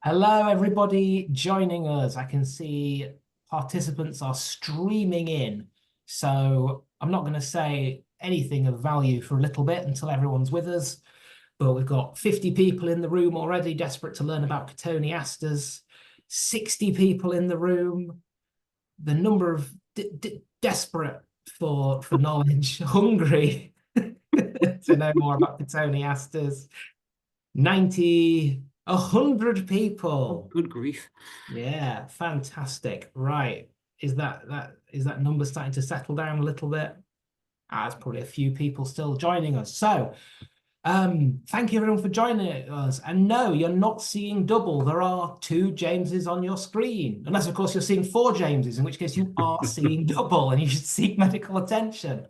Hello, everybody joining us. I can see participants are streaming in. So I'm not going to say anything of value for a little bit until everyone's with us. But we've got 50 people in the room already, desperate to learn about Cotoneasters, 60 people in the room, the number of desperate for knowledge, hungry to know more about Cotoneasters, 90, 100 Oh, people. good grief. Yeah, fantastic. Right. Is that number starting to settle down a little bit? There's probably a few people still joining us. So, thank you everyone for joining us. And no, you're not seeing double. There are two Jameses on your screen. Unless, of course, you're seeing four Jameses, in which case you are seeing double and you should seek medical attention.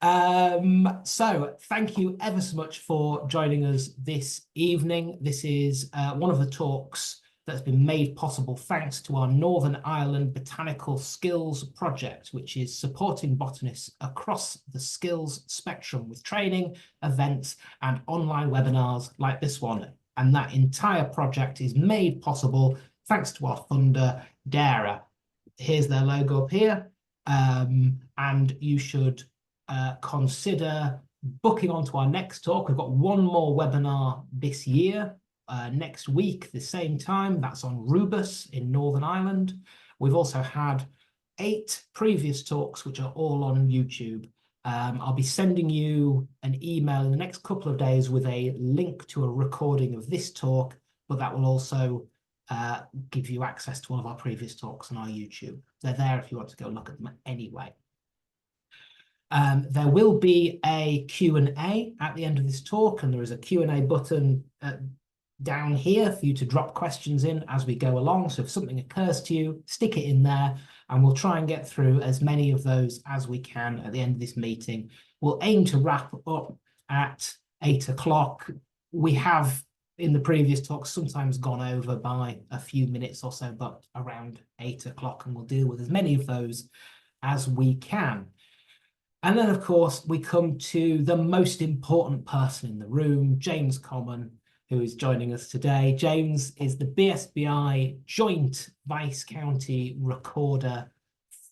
So thank you ever so much for joining us this evening. This is one of the talks that's been made possible thanks to our Northern Ireland Botanical Skills Project, which is supporting botanists across the skills spectrum with training, events, and online webinars like this one. And that entire project is made possible thanks to our funder, DARA. Here's their logo up here. And you should consider booking onto our next talk. We've got one more webinar this year, next week, the same time. That's on Rubus in Northern Ireland. We've also had 8 previous talks, which are all on YouTube. I'll be sending you an email in the next couple of days with a link to a recording of this talk, but that will also give you access to one of our previous talks on our YouTube. They're there if you want to go look at them anyway. There will be a Q&A at the end of this talk, and there is a Q&A button down here for you to drop questions in as we go along. So if something occurs to you, stick it in there, and we'll try and get through as many of those as we can at the end of this meeting. We'll aim to wrap up at 8 o'clock. We have, in the previous talks, sometimes gone over by a few minutes or so, but around 8 o'clock, and we'll deal with as many of those as we can. And then, of course, we come to the most important person in the room, James Common, who is joining us today. James is the BSBI Joint Vice-County Recorder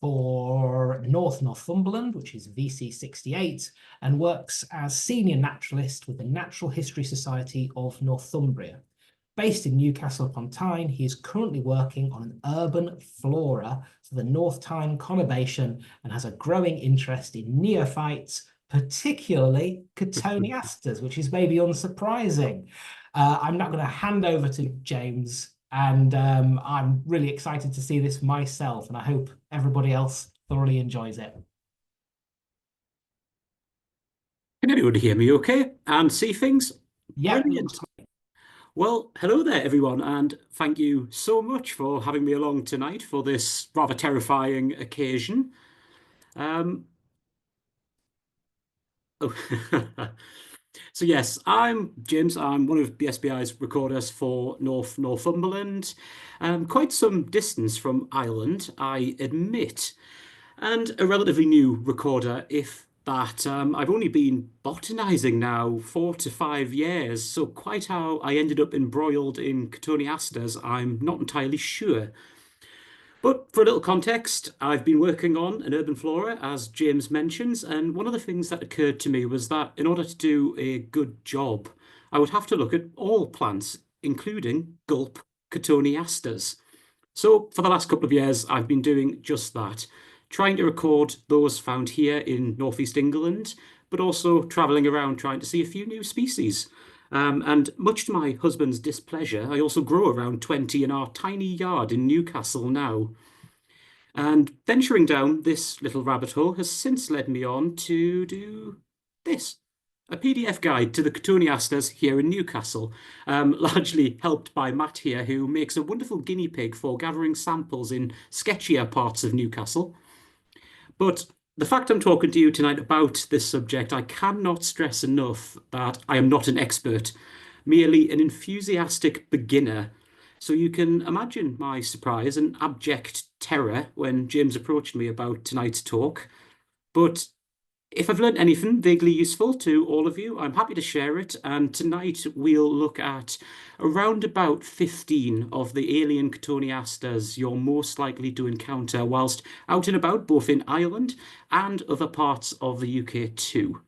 for North Northumberland, which is VC68, and works as Senior Naturalist with the Natural History Society of Northumbria. Based in Newcastle upon Tyne, he is currently working on an urban flora for the North Tyne conurbation and has a growing interest in neophytes, particularly Cotoneasters, which is maybe unsurprising. I'm now going to hand over to James, and I'm really excited to see this myself, and I hope everybody else thoroughly enjoys it. Can everybody hear me okay and see things? Yeah, Brilliant. Well, hello there, everyone, and thank you so much for having me along tonight for this rather terrifying occasion. Oh. So yes, I'm James. I'm one of BSBI's recorders for North Northumberland. Quite some distance from Ireland, I admit, and a relatively new recorder, if that. I've only been botanizing now 4 to 5 years, so quite how I ended up embroiled in Cotoneasters, I'm not entirely sure. But for a little context, I've been working on an urban flora, as James mentions, and one of the things that occurred to me was that in order to do a good job, I would have to look at all plants, including gulp Cotoneasters. So for the last couple of years, I've been doing just that, trying to record those found here in northeast England, but also traveling around trying to see a few new species. And much to my husband's displeasure, I also grow around 20 in our tiny yard in Newcastle now. And venturing down this little rabbit hole has since led me on to do this. A PDF guide to the Cotoneasters here in Newcastle, largely helped by Matt here, who makes a wonderful guinea pig for gathering samples in sketchier parts of Newcastle. But the fact I'm talking to you tonight about this subject, I cannot stress enough that I am not an expert, merely an enthusiastic beginner. So you can imagine my surprise and abject terror when James approached me about tonight's talk. But If I've learned anything vaguely useful to all of you, I'm happy to share it. And tonight we'll look at around about 15 of the alien Cotoneasters you're most likely to encounter whilst out and about, both in Ireland and other parts of the UK too.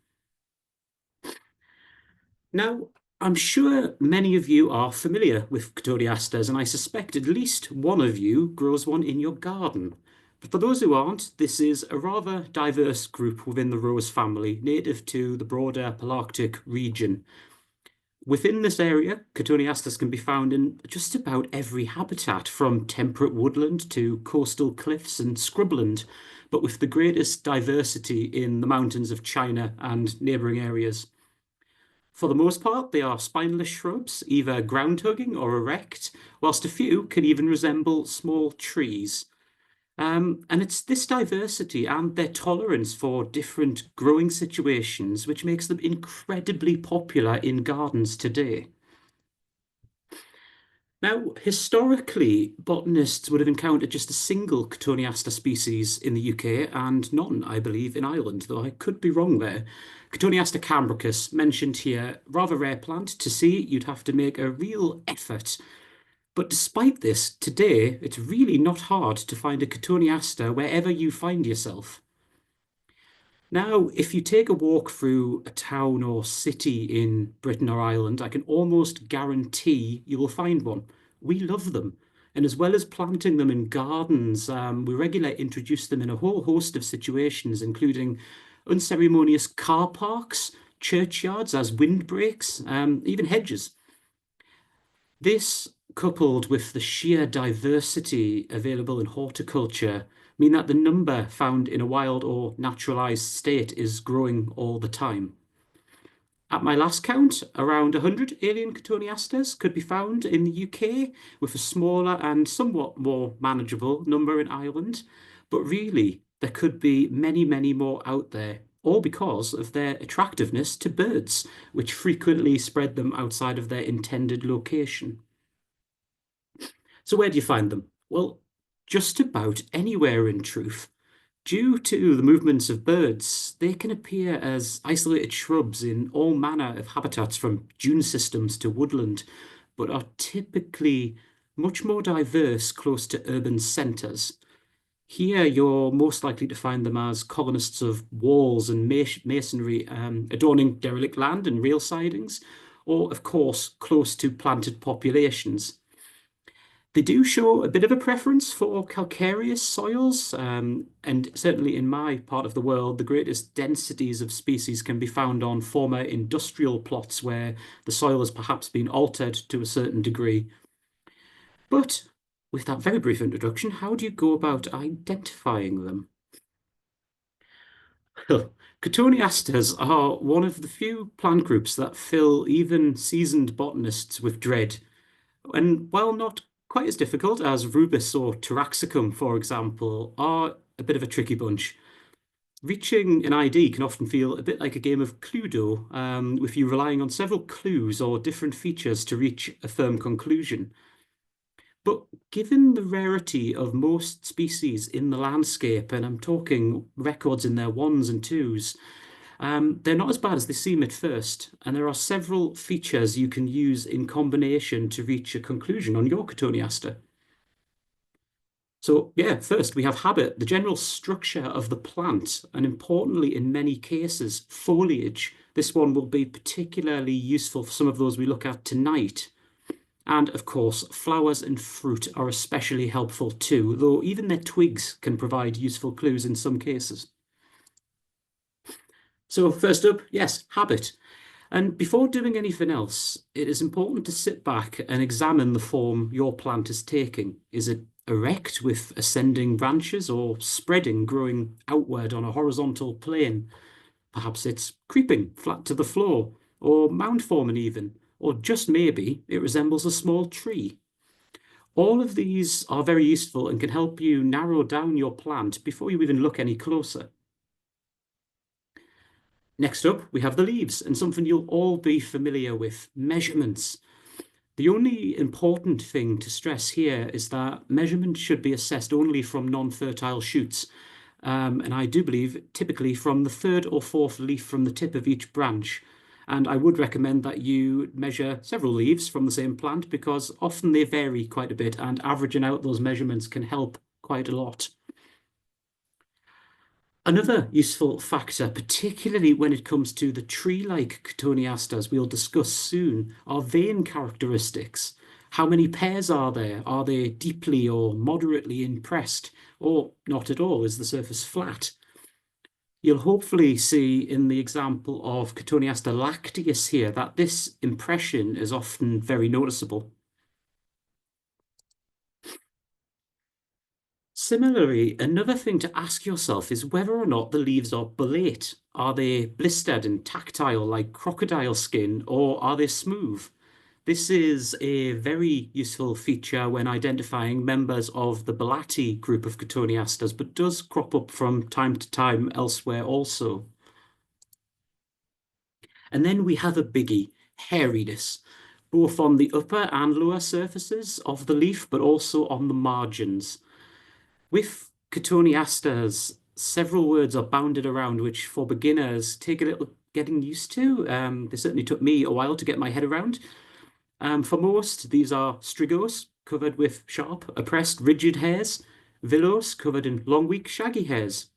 Now, I'm sure many of you are familiar with Cotoneasters, and I suspect at least one of you grows one in your garden. But for those who aren't, this is a rather diverse group within the rose family, native to the broader Palearctic region. Within this area, Cotoneasters can be found in just about every habitat, from temperate woodland to coastal cliffs and scrubland, but with the greatest diversity in the mountains of China and neighbouring areas. For the most part, they are spineless shrubs, either ground-hugging or erect, whilst a few can even resemble small trees. And it's this diversity and their tolerance for different growing situations which makes them incredibly popular in gardens today. Now, historically, botanists would have encountered just a single Cotoneaster species in the UK and none, I believe, in Ireland, though I could be wrong there. Cotoneaster cambricus, mentioned here, rather rare plant. To see, you'd have to make a real effort. But despite this, today, it's really not hard to find a Cotoneaster wherever you find yourself. Now, if you take a walk through a town or city in Britain or Ireland, I can almost guarantee you will find one. We love them. And as well as planting them in gardens, we regularly introduce them in a whole host of situations, including unceremonious car parks, churchyards as windbreaks, even hedges. This, coupled with the sheer diversity available in horticulture, mean that the number found in a wild or naturalized state is growing all the time. At my last count, around 100 alien Cotoneasters could be found in the UK, with a smaller and somewhat more manageable number in Ireland. But really, there could be many, many more out there, all because of their attractiveness to birds, which frequently spread them outside of their intended location. So where do you find them? Well, just about anywhere in truth. Due to the movements of birds, they can appear as isolated shrubs in all manner of habitats, from dune systems to woodland, but are typically much more diverse close to urban centres. Here, you're most likely to find them as colonists of walls and masonry, adorning derelict land and rail sidings, or, of course, close to planted populations. They do show a bit of a preference for calcareous soils, and certainly in my part of the world, the greatest densities of species can be found on former industrial plots where the soil has perhaps been altered to a certain degree. But with that very brief introduction, how do you go about identifying them? Cotoneasters are one of the few plant groups that fill even seasoned botanists with dread. And while not quite as difficult as rubus or taraxacum, for example, are a bit of a tricky bunch. Reaching an ID can often feel a bit like a game of Cluedo, with you relying on several clues or different features to reach a firm conclusion. But given the rarity of most species in the landscape, and I'm talking records in their ones and twos, they're not as bad as they seem at first, and there are several features you can use in combination to reach a conclusion on your Cotoneaster. So yeah, first we have habit, the general structure of the plant, and importantly in many cases, foliage. This one will be particularly useful for some of those we look at tonight. And of course, flowers and fruit are especially helpful too, though even their twigs can provide useful clues in some cases. So first up, yes, habit. And before doing anything else, it is important to sit back and examine the form your plant is taking. Is it erect with ascending branches, or spreading, growing outward on a horizontal plane? Perhaps it's creeping flat to the floor, or mound forming even, or just maybe it resembles a small tree. All of these are very useful and can help you narrow down your plant before you even look any closer. Next up, we have the leaves, and something you'll all be familiar with, measurements. The only important thing to stress here is that measurement should be assessed only from non-fertile shoots. and I do believe typically from the third or fourth leaf from the tip of each branch. And I would recommend that you measure several leaves from the same plant because often they vary quite a bit, and averaging out those measurements can help quite a lot. Another useful factor, particularly when it comes to the tree-like Cotoneasters we'll discuss soon, are vein characteristics. How many pairs are there? Are they deeply or moderately impressed, or not at all? Is the surface flat? You'll hopefully see in the example of Cotoneaster lacteus here that this impression is often very noticeable. Similarly, another thing to ask yourself is whether or not the leaves are bullate. Are they blistered and tactile like crocodile skin, or are they smooth? This is a very useful feature when identifying members of the Bullate group of Cotoneasters, but does crop up from time to time elsewhere also. And then we have a biggie, hairiness, both on the upper and lower surfaces of the leaf, but also on the margins. With Cotoneasters, several words are bounded around, which for beginners take a little getting used to. They certainly took me a while to get my head around. For most, these are strigose, covered with sharp, oppressed, rigid hairs, villose, covered in long, weak, shaggy hairs,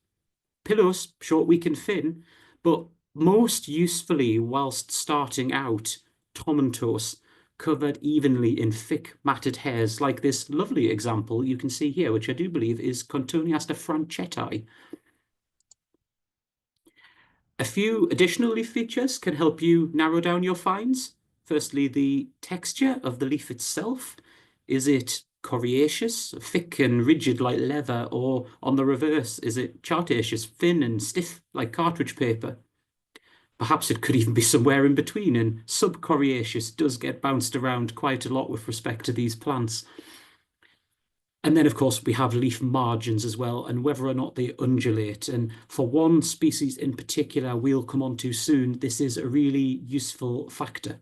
pilose, short, weak, and thin, but most usefully, whilst starting out, tomentos, covered evenly in thick, matted hairs, like this lovely example you can see here, which I do believe is Cotoneaster franchettae. A few additional leaf features can help you narrow down your finds. Firstly, the texture of the leaf itself. Is it coriaceous, thick and rigid like leather, or on the reverse, is it chartaceous, thin and stiff like cartridge paper? Perhaps it could even be somewhere in between, and subcoriaceous does get bounced around quite a lot with respect to these plants. And then, of course, we have leaf margins as well, and whether or not they undulate. And for one species in particular we'll come on to soon, this is a really useful factor.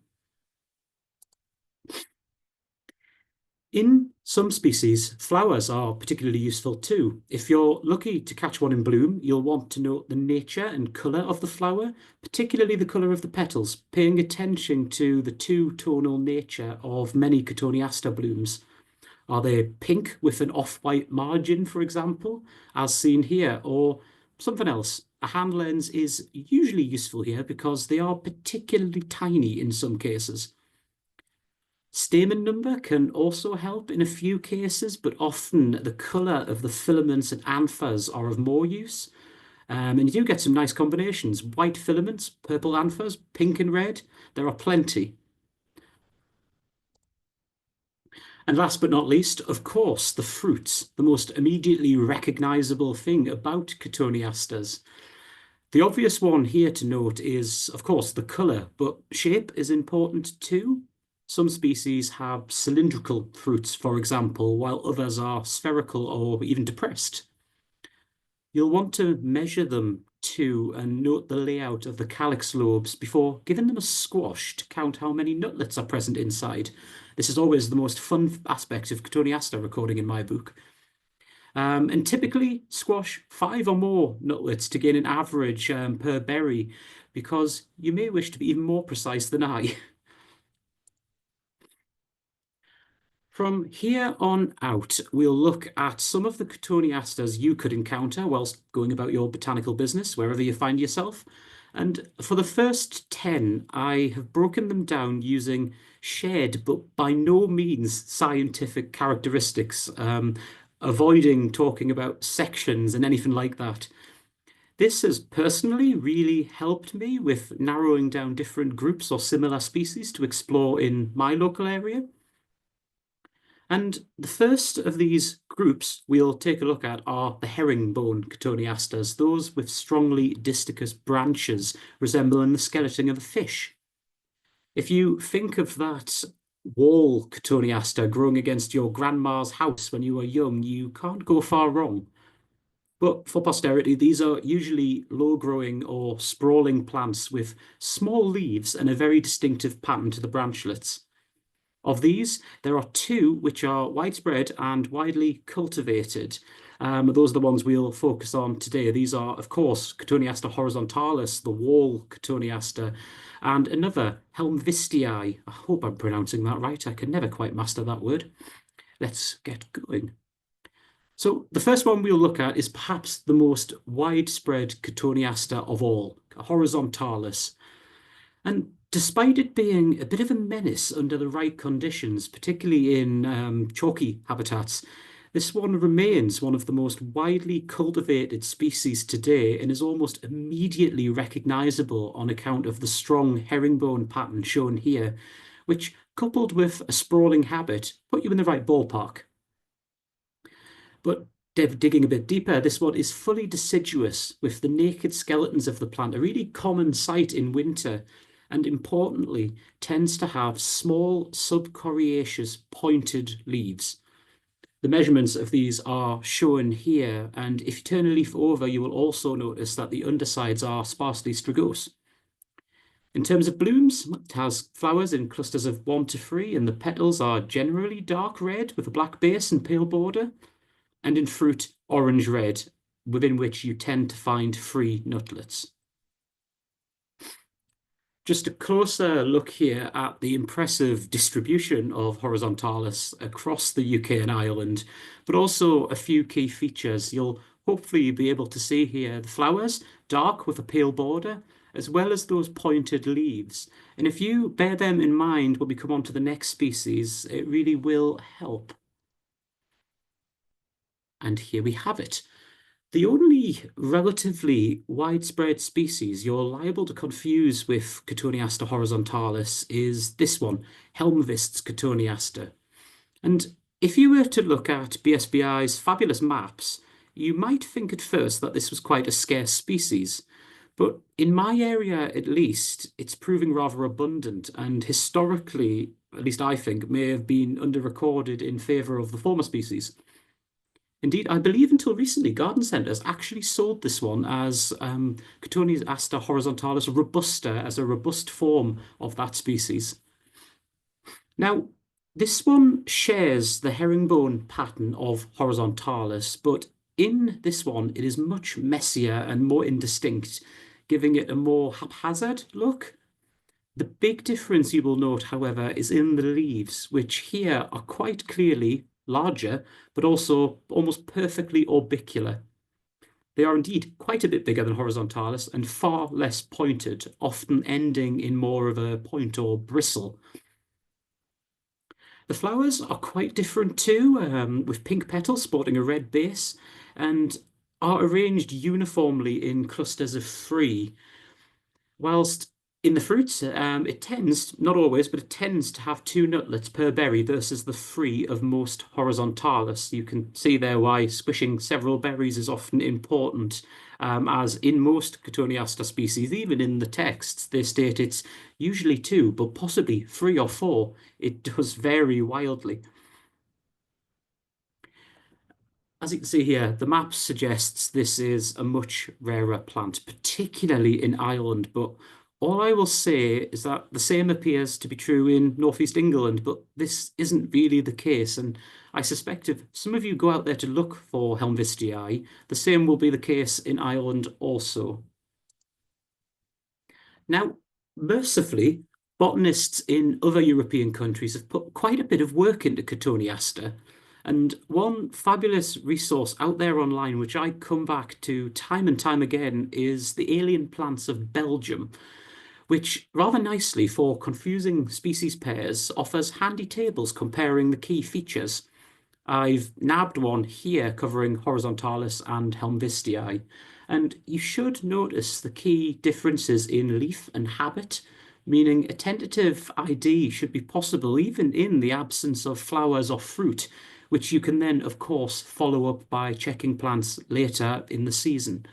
In some species, flowers are particularly useful too. If you're lucky to catch one in bloom, you'll want to note the nature and colour of the flower, particularly the colour of the petals, paying attention to the two-tonal nature of many Cotoneaster blooms. Are they pink with an off-white margin, for example, as seen here, or something else? A hand lens is usually useful here because they are particularly tiny in some cases. Stamen number can also help in a few cases, but often the colour of the filaments and anthers are of more use. And you do get some nice combinations. White filaments, purple anthers, pink and red. There are plenty. And last but not least, of course, the fruits, the most immediately recognisable thing about Cotoneasters. The obvious one here to note is, of course, the colour, but shape is important too. Some species have cylindrical fruits, for example, while others are spherical or even depressed. You'll want to measure them too and note the layout of the calyx lobes before giving them a squash to count how many nutlets are present inside. This is always the most fun aspect of Cotoneaster recording in my book. And typically squash 5 or more nutlets to gain an average per berry, because you may wish to be even more precise than I. From here on out, we'll look at some of the Cotoneasters you could encounter whilst going about your botanical business, wherever you find yourself. And for the first 10, I have broken them down using shared but by no means scientific characteristics, avoiding talking about sections and anything like that. This has personally really helped me with narrowing down different groups or similar species to explore in my local area. And the first of these groups we'll take a look at are the herringbone Cotoneasters, those with strongly disticus branches resembling the skeleton of a fish. If you think of that wall Cotoneaster growing against your grandma's house when you were young, you can't go far wrong. But for posterity, these are usually low-growing or sprawling plants with small leaves and a very distinctive pattern to the branchlets. Of these, there are 2 which are widespread and widely cultivated. Those are the ones we'll focus on today. These are, of course, Cotoneaster horizontalis, the wall Cotoneaster, and another Helmvistii. I hope I'm pronouncing that right. I can never quite master that word. Let's get going. So the first one we'll look at is perhaps the most widespread Cotoneaster of all, horizontalis. And despite it being a bit of a menace under the right conditions, particularly in chalky habitats, this one remains one of the most widely cultivated species today and is almost immediately recognizable on account of the strong herringbone pattern shown here, which, coupled with a sprawling habit, put you in the right ballpark. But digging a bit deeper, this one is fully deciduous, with the naked skeletons of the plant, a really common sight in winter, and importantly, tends to have small subcoriaceous pointed leaves. The measurements of these are shown here, and if you turn a leaf over, you will also notice that the undersides are sparsely strigose. In terms of blooms, it has flowers in clusters of 1 to 3, and the petals are generally dark red with a black base and pale border, and in fruit, orange-red, within which you tend to find 3 nutlets. Just a closer look here at the impressive distribution of horizontalis across the UK and Ireland, but also a few key features. You'll hopefully be able to see here the flowers, dark with a pale border, as well as those pointed leaves. And if you bear them in mind when we come on to the next species, it really will help. And here we have it. The only relatively widespread species you're liable to confuse with Cotoneaster horizontalis is this one, Helmvis's Cotoneaster. And if you were to look at BSBI's fabulous maps, you might think at first that this was quite a scarce species. But in my area, at least, it's proving rather abundant and historically, at least I think, may have been under-recorded in favour of the former species. Indeed, I believe until recently, garden centres actually sold this one as Cotoneaster horizontalis robusta, as a robust form of that species. Now, this one shares the herringbone pattern of horizontalis, but in this one, it is much messier and more indistinct, giving it a more haphazard look. The big difference you will note, however, is in the leaves, which here are quite clearly larger, but also almost perfectly orbicular. They are indeed quite a bit bigger than horizontalis and far less pointed, often ending in more of a point or bristle. The flowers are quite different too, with pink petals sporting a red base, and are arranged uniformly in clusters of 3, whilst in the fruits, it tends, not always, but it tends to have 2 nutlets per berry versus the 3 of most horizontalis. You can see there why squishing several berries is often important, as in most Cotoneaster species, even in the texts, they state it's usually 2, but possibly 3 or 4. It does vary wildly. As you can see here, the map suggests this is a much rarer plant, particularly in Ireland, but all I will say is that the same appears to be true in northeast England, but this isn't really the case, and I suspect if some of you go out there to look for Helmvistii, the same will be the case in Ireland also. Now, mercifully, botanists in other European countries have put quite a bit of work into Cotoneaster, and one fabulous resource out there online, which I come back to time and time again, is the Alien Plants of Belgium, which rather nicely for confusing species pairs offers handy tables comparing the key features. I've nabbed one here covering horizontalis and Helmvistii, and you should notice the key differences in leaf and habit, meaning a tentative ID should be possible even in the absence of flowers or fruit, which you can then, of course, follow up by checking plants later in the season.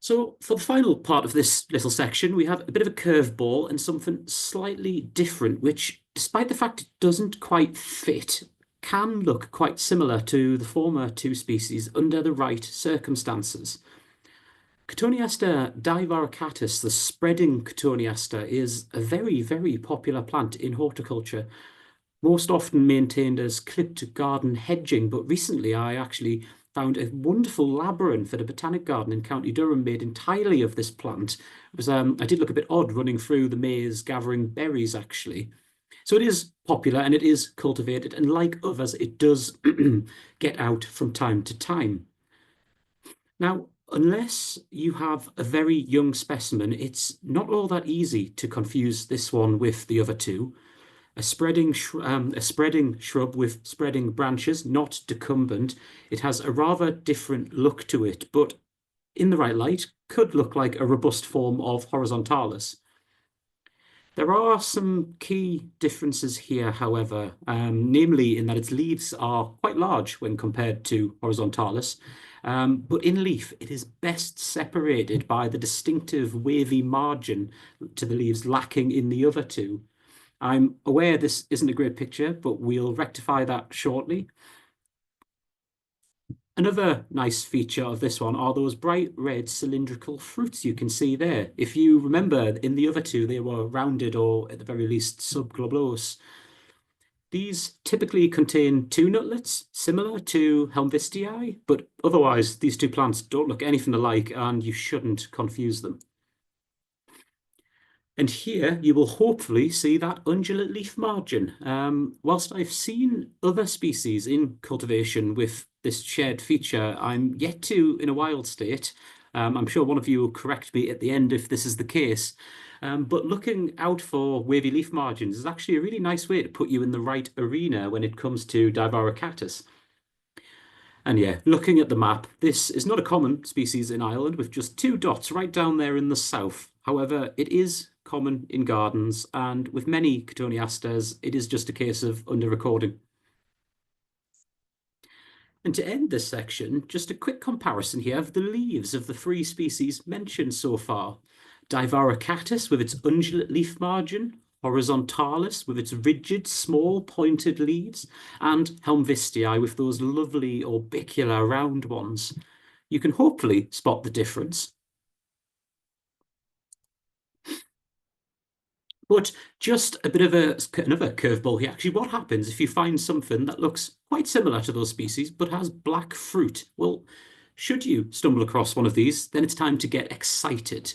So for the final part of this little section, we have a bit of a curveball and something slightly different, which, despite the fact it doesn't quite fit, can look quite similar to the former 2 species under the right circumstances. Cotoneaster divaricatus, the spreading Cotoneaster, is a very, very popular plant in horticulture. most often maintained as clipped garden hedging, but recently I actually found a wonderful labyrinth at a botanic garden in County Durham made entirely of this plant. It was, I did look a bit odd running through the maze gathering berries, actually. So it is popular and it is cultivated, and like others, it does get out from time to time. Now, unless you have a very young specimen, it's not all that easy to confuse this one with the other two. A spreading shrub with spreading branches, not decumbent. It has a rather different look to it, but in the right light, could look like a robust form of horizontalis. There are some key differences here, however, namely in that its leaves are quite large when compared to horizontalis, but in leaf it is best separated by the distinctive wavy margin to the leaves lacking in the other two. I'm aware this isn't a great picture, but we'll rectify that shortly. Another nice feature of this one are those bright red cylindrical fruits you can see there. If you remember, in the other two, they were rounded or at the very least subglobose. These typically contain two nutlets, similar to Helmvistii, but otherwise these two plants don't look anything alike and you shouldn't confuse them. And here you will hopefully see that undulate leaf margin. Whilst I've seen other species in cultivation with this shared feature, I'm yet to in a wild state. I'm sure one of you will correct me at the end if this is the case. But looking out for wavy leaf margins is actually a really nice way to put you in the right arena when it comes to Divaricactus. And yeah, looking at the map, this is not a common species in Ireland with just two dots right down there in the south. However, it is common in gardens, and with many Cotoneasters, it is just a case of under-recording. And to end this section, just a quick comparison here of the leaves of the three species mentioned so far. Divaricactus with its undulate leaf margin, horizontalis with its rigid, small, pointed leaves, and Helmvistii with those lovely orbicular round ones. You can hopefully spot the difference. But just a bit of another curveball here. Actually, what happens if you find something that looks quite similar to those species but has black fruit? Well, should you stumble across one of these, then it's time to get excited.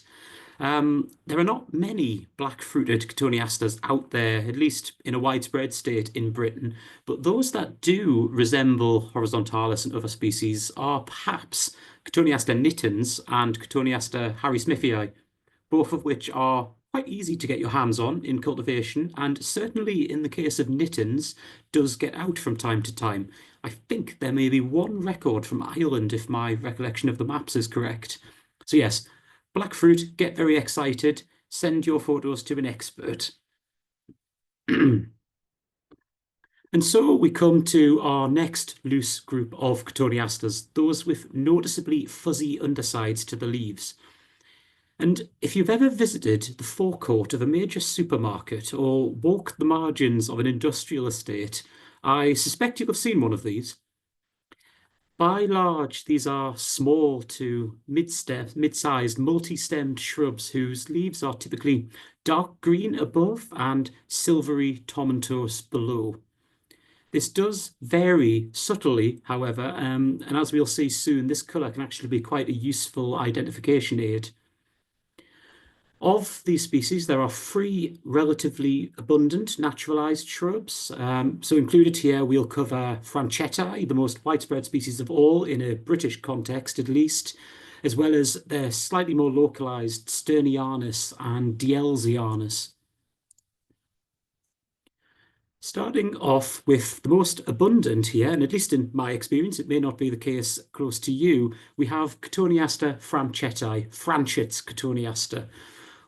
There are not many black-fruited Cotoneasters out there, at least in a widespread state in Britain, but those that do resemble horizontalis and other species are perhaps Cotoneaster nitens and Cotoneaster harrismithii, both of which are quite easy to get your hands on in cultivation, and certainly in the case of nitens, does get out from time to time. I think there may be one record from Ireland, if my recollection of the maps is correct. So yes, black fruit, get very excited, send your photos to an expert. And so we come to our next loose group of Cotoneasters, those with noticeably fuzzy undersides to the leaves. And if you've ever visited the forecourt of a major supermarket or walked the margins of an industrial estate, I suspect you'll have seen one of these. By and large, these are small to mid-sized, multi-stemmed shrubs whose leaves are typically dark green above and silvery tomentose below. This does vary subtly, however, and as we'll see soon, this colour can actually be quite a useful identification aid. Of these species, there are three relatively abundant naturalised shrubs. So included here, we'll cover Franchettae, the most widespread species of all in a British context at least, as well as their slightly more localised Sternianus and Dielzianus. Starting off with the most abundant here, and at least in my experience, it may not be the case close to you, we have Cotoneaster franchettae, Franchit's Cotoneaster,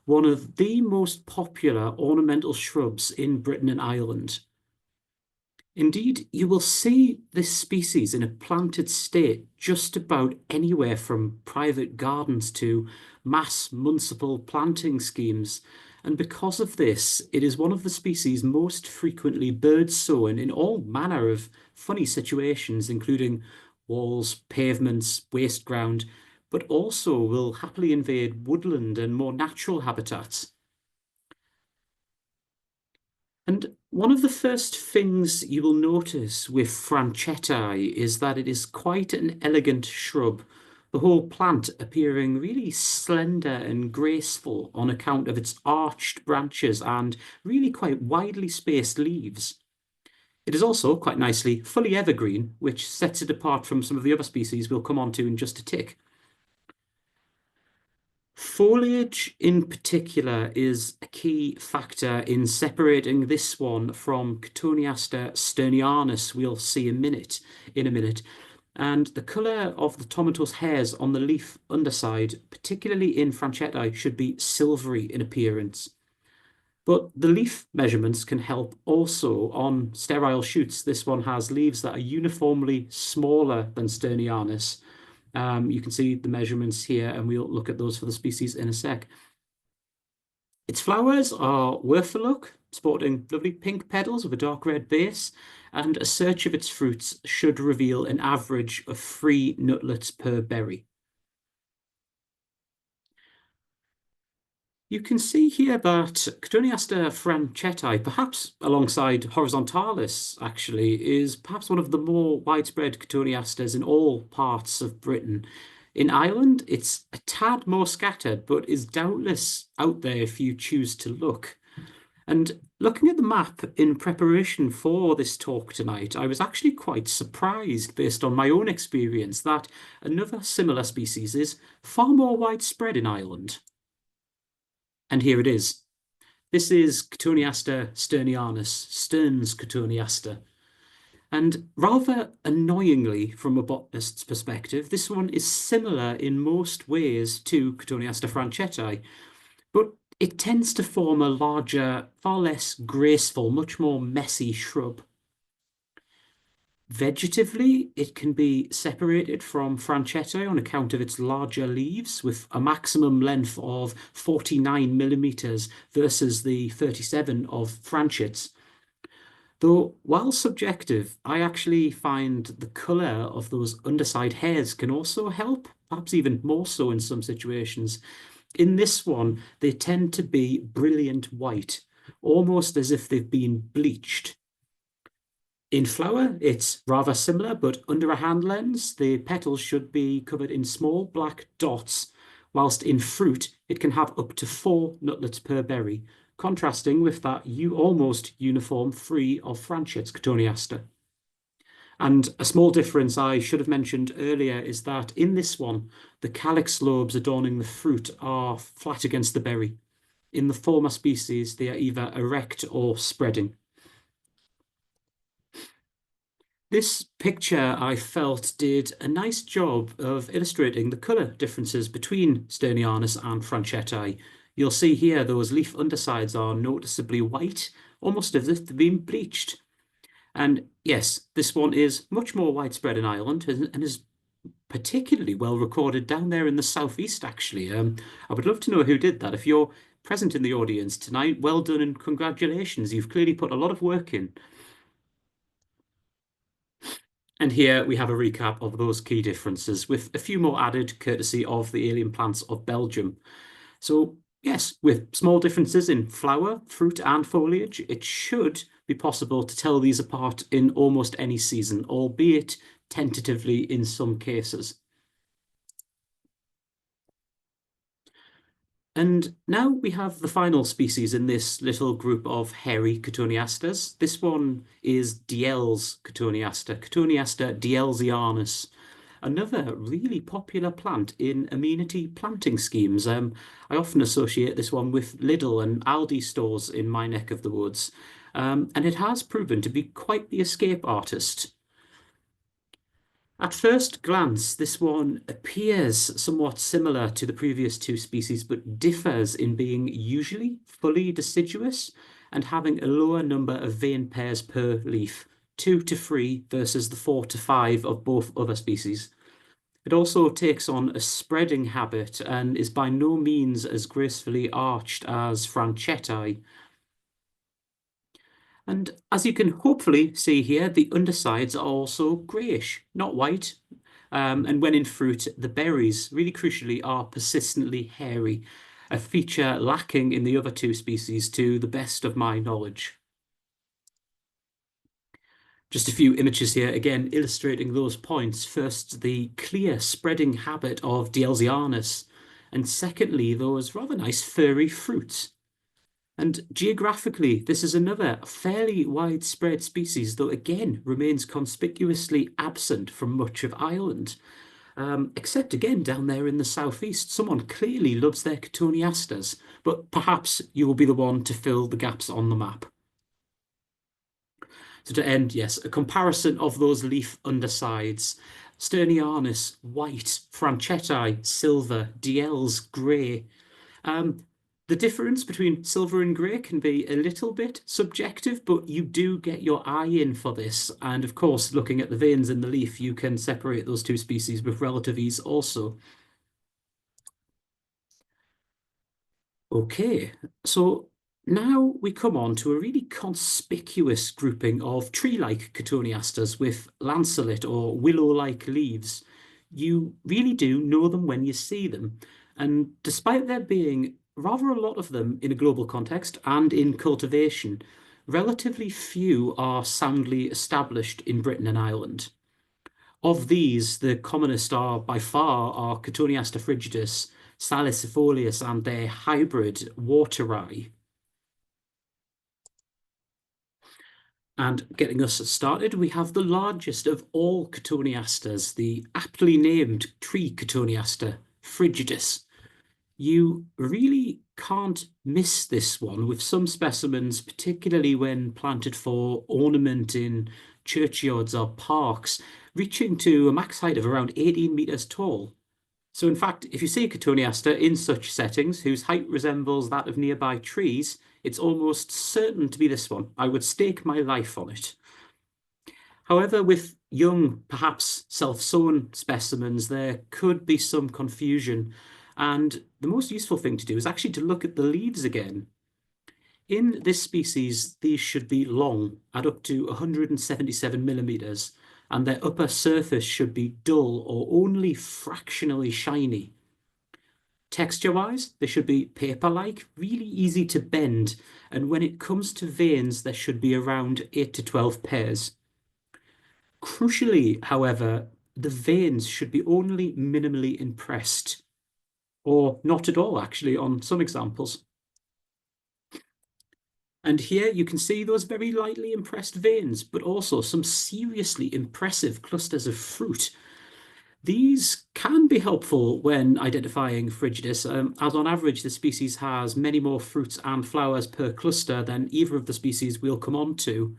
one of the most popular ornamental shrubs in Britain and Ireland. Indeed, you will see this species in a planted state just about anywhere from private gardens to mass municipal planting schemes. And because of this, it is one of the species most frequently bird sown in all manner of funny situations, including walls, pavements, waste ground, but also will happily invade woodland and more natural habitats. And One of the first things you will notice with Franchettae is that it is quite an elegant shrub, the whole plant appearing really slender and graceful on account of its arched branches and really quite widely spaced leaves. It is also quite nicely fully evergreen, which sets it apart from some of the other species we'll come on to in just a tick. Foliage in particular is a key factor in separating this one from Cotoneaster sternianus we'll see in a minute. And the colour of the tomentose hairs on the leaf underside, particularly in Franchettae, should be silvery in appearance. But the leaf measurements can help also on sterile shoots. This one has leaves that are uniformly smaller than sternianus. You can see the measurements here, and we'll look at those for the species in a sec. Its flowers are worth a look, sporting lovely pink petals with a dark red base, and a search of its fruits should reveal an average of 3 nutlets per berry. You can see here that Cotoneaster franchettae, perhaps alongside horizontalis, actually, is perhaps one of the more widespread Cotoneasters in all parts of Britain. In Ireland, it's a tad more scattered, but is doubtless out there if you choose to look. And looking at the map in preparation for this talk tonight, I was actually quite surprised, based on my own experience, that another similar species is far more widespread in Ireland. And here it is. This is Cotoneaster sternianus, Stearns Cotoneaster. And rather annoyingly, from a botanist's perspective, this one is similar in most ways to Cotoneaster franchettae, but it tends to form a larger, far less graceful, much more messy shrub. Vegetatively, it can be separated from Franchettae on account of its larger leaves, with a maximum length of 49 millimeters versus the 37 of Franchets. Though, while subjective, I actually find the colour of those underside hairs can also help, perhaps even more so in some situations. In this one, they tend to be brilliant white, almost as if they've been bleached. In flower, it's rather similar, but under a hand lens, the petals should be covered in small black dots, whilst in fruit, it can have up to 4 nutlets per berry, contrasting with that almost uniform 3 of Franchett's Cotoneaster. And a small difference I should have mentioned earlier is that in this one, the calyx lobes adorning the fruit are flat against the berry. In the former species, they are either erect or spreading. This picture, I felt, did a nice job of illustrating the colour differences between sternianus and franchettae. You'll see here those leaf undersides are noticeably white, almost as if they've been bleached. And yes, this one is much more widespread in Ireland and is particularly well recorded down there in the southeast, actually. I would love to know who did that. If you're present in the audience tonight, well done and congratulations. You've clearly put a lot of work in. And here we have a recap of those key differences, with a few more added courtesy of the alien plants of Belgium. So yes, with small differences in flower, fruit and foliage, it should be possible to tell these apart in almost any season, albeit tentatively in some cases. And now we have the final species in this little group of hairy Cotoneasters. This one is Diels Cotoneaster, Cotoneaster dielsianus, another really popular plant in amenity planting schemes. I often associate this one with Lidl and Aldi stores in my neck of the woods, and it has proven to be quite the escape artist. At first glance, this one appears somewhat similar to the previous 2 species, but differs in being usually fully deciduous and having a lower number of vein pairs per leaf, 2 to 3 versus the 4 to 5 of both other species. It also takes on a spreading habit and is by no means as gracefully arched as Franchettae. And as you can hopefully see here, the undersides are also greyish, not white. And when in fruit, the berries, really crucially, are persistently hairy, a feature lacking in the other 2 species to the best of my knowledge. Just a few images here, again, illustrating those points. First, the clear spreading habit of Dielzianus, and secondly, those rather nice furry fruits. And geographically, this is another fairly widespread species, though again remains conspicuously absent from much of Ireland. Except again down there in the southeast, someone clearly loves their Cotoneasters, but perhaps you will be the one to fill the gaps on the map. So to end, yes, a comparison of those leaf undersides. Sternianus, white, Franchettae, silver, DLs, grey. The difference between silver and grey can be a little bit subjective, but you do get your eye in for this. And of course, looking at the veins in the leaf, you can separate those two species with relative ease also. Okay, so now we come on to a really conspicuous grouping of tree-like Cotoneasters with lanceolate or willow-like leaves. You really do know them when you see them. And despite there being rather a lot of them in a global context and in cultivation, relatively few are soundly established in Britain and Ireland. Of these, the commonest are by far are Cotoneaster frigidus, salicifolius, and their hybrid Wateri. And getting us started, we have the largest of all Cotoneasters, the aptly named tree Cotoneaster, frigidus. You really can't miss this one with some specimens, particularly when planted for ornament in churchyards or parks, reaching to a max height of around 18 meters tall. So in fact, if you see a Cotoneaster in such settings whose height resembles that of nearby trees, it's almost certain to be this one. I would stake my life on it. However, with young, perhaps self-sown specimens, there could be some confusion. And the most useful thing to do is actually to look at the leaves again. In this species, these should be long, at up to 177 millimeters, and their upper surface should be dull or only fractionally shiny. Texture-wise, they should be paper-like, really easy to bend, and when it comes to veins, there should be around 8 to 12 pairs. Crucially, however, the veins should be only minimally impressed, or not at all, actually, on some examples. And here you can see those very lightly impressed veins, but also some seriously impressive clusters of fruit. These can be helpful when identifying frigidus, as on average the species has many more fruits and flowers per cluster than either of the species we'll come on to.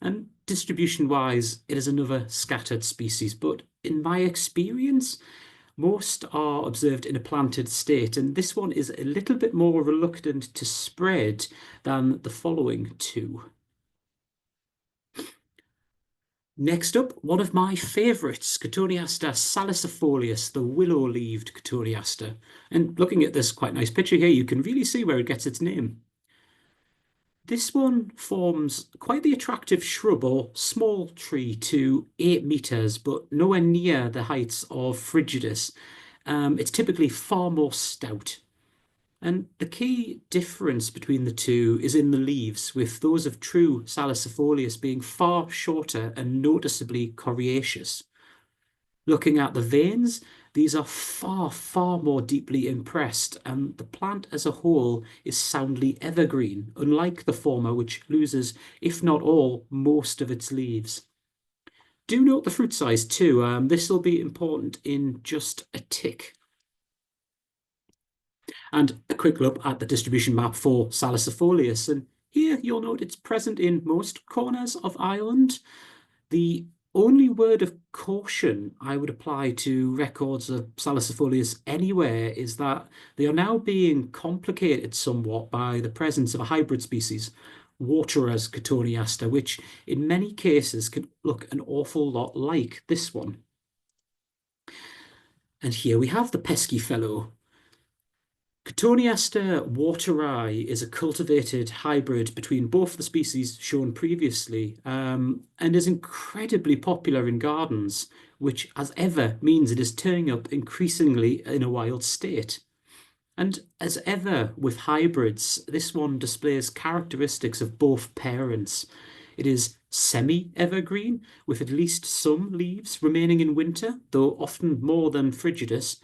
And distribution-wise, it is another scattered species, but in my experience, most are observed in a planted state, and this one is a little bit more reluctant to spread than the following two. Next up, one of my favourites, Cotoneaster salicifolius, the willow-leaved Cotoneaster. And looking at this quite nice picture here, you can really see where it gets its name. This one forms quite the attractive shrub or small tree to 8 meters, but nowhere near the heights of frigidus. It's typically far more stout. And the key difference between the two is in the leaves, with those of true salicifolius being far shorter and noticeably coriaceous. Looking at the veins, these are far, far more deeply impressed, and the plant as a whole is soundly evergreen, unlike the former, which loses, if not all, most of its leaves. Do note the fruit size too. This will be important in just a tick. And a quick look at the distribution map for salicifolius. And here you'll note it's present in most corners of Ireland. The only word of caution I would apply to records of salicifolius anywhere is that they are now being complicated somewhat by the presence of a hybrid species, Waterer's Cotoneaster, which in many cases can look an awful lot like this one. And here we have the pesky fellow. Cotoneaster wateri is a cultivated hybrid between both the species shown previously, and is incredibly popular in gardens, which as ever means it is turning up increasingly in a wild state. And as ever with hybrids, this one displays characteristics of both parents. It is semi-evergreen, with at least some leaves remaining in winter, though often more than Frigidus,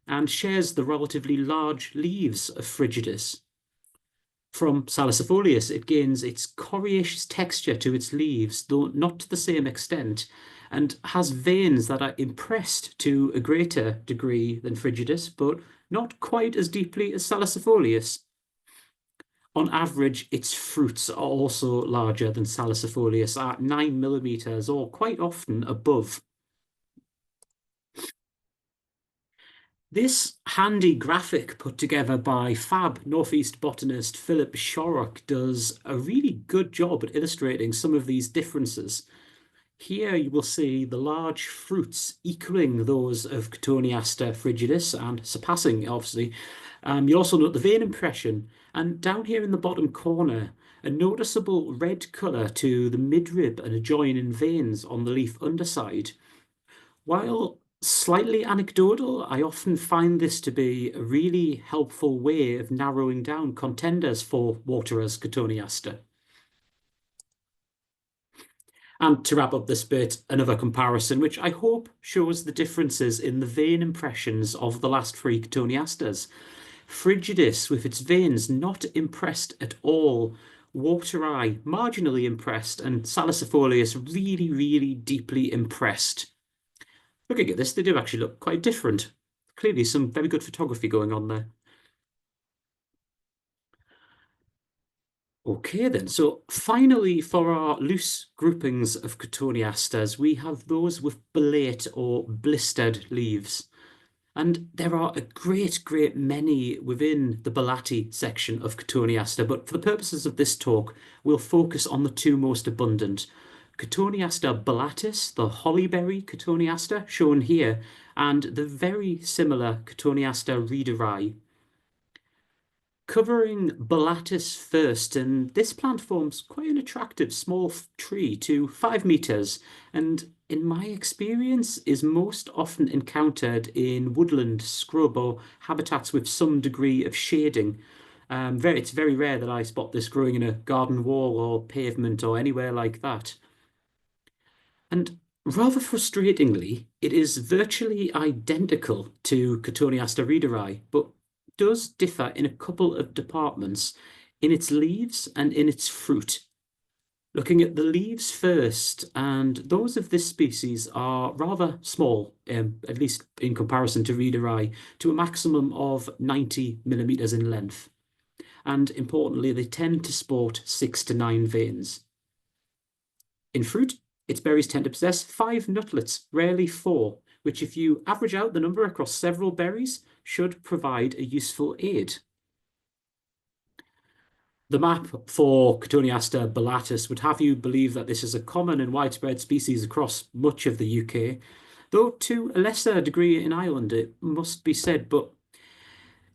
and shares the relatively large leaves of Frigidus. From Salicifolius, it gains its coriaceous texture to its leaves, though not to the same extent, and has veins that are impressed to a greater degree than Frigidus, but not quite as deeply as Salicifolius. On average, its fruits are also larger than Salicifolius at 9 millimeters, or quite often above. This handy graphic put together by fab Northeast botanist Philip Shorrock does a really good job at illustrating some of these differences. Here you will see the large fruits equaling those of Cotoneaster frigidus and surpassing, obviously. You'll also note the vein impression, and down here in the bottom corner, a noticeable red colour to the midrib and adjoining veins on the leaf underside. While slightly anecdotal, I often find this to be a really helpful way of narrowing down contenders for Waterer's Cotoneaster. And to wrap up this bit, another comparison, which I hope shows the differences in the vein impressions of the last three Cotoneasters. Frigidus, with its veins not impressed at all, Wateri, marginally impressed, and Salicifolius, really, really deeply impressed. Looking at this, they do actually look quite different. Clearly some very good photography going on there. Okay then, so finally for our loose groupings of Cotoneasters, we have those with bullate or blistered leaves. And there are a great many within the Bullate section of Cotoneaster, but for the purposes of this talk, we'll focus on the two most abundant. Cotoneaster bullatus, the hollyberry Cotoneaster, shown here, and the very similar Cotoneaster reederi. Covering Bullatus first, and this plant forms quite an attractive small tree to 5 meters, and in my experience is most often encountered in woodland, scrub, or habitats with some degree of shading. It's very rare that I spot this growing in a garden wall or pavement or anywhere like that. And rather frustratingly, it is virtually identical to Cotoneaster reederi, but does differ in a couple of departments, in its leaves and in its fruit. Looking at the leaves first, and those of this species are rather small, at least in comparison to reederi, to a maximum of 90 millimeters in length. And importantly, they tend to sport 6 to 9 veins. In fruit, its berries tend to possess 5 nutlets, rarely 4, which if you average out the number across several berries, should provide a useful aid. The map for Cotoneaster bullatus would have you believe that this is a common and widespread species across much of the UK, though to a lesser degree in Ireland, it must be said, but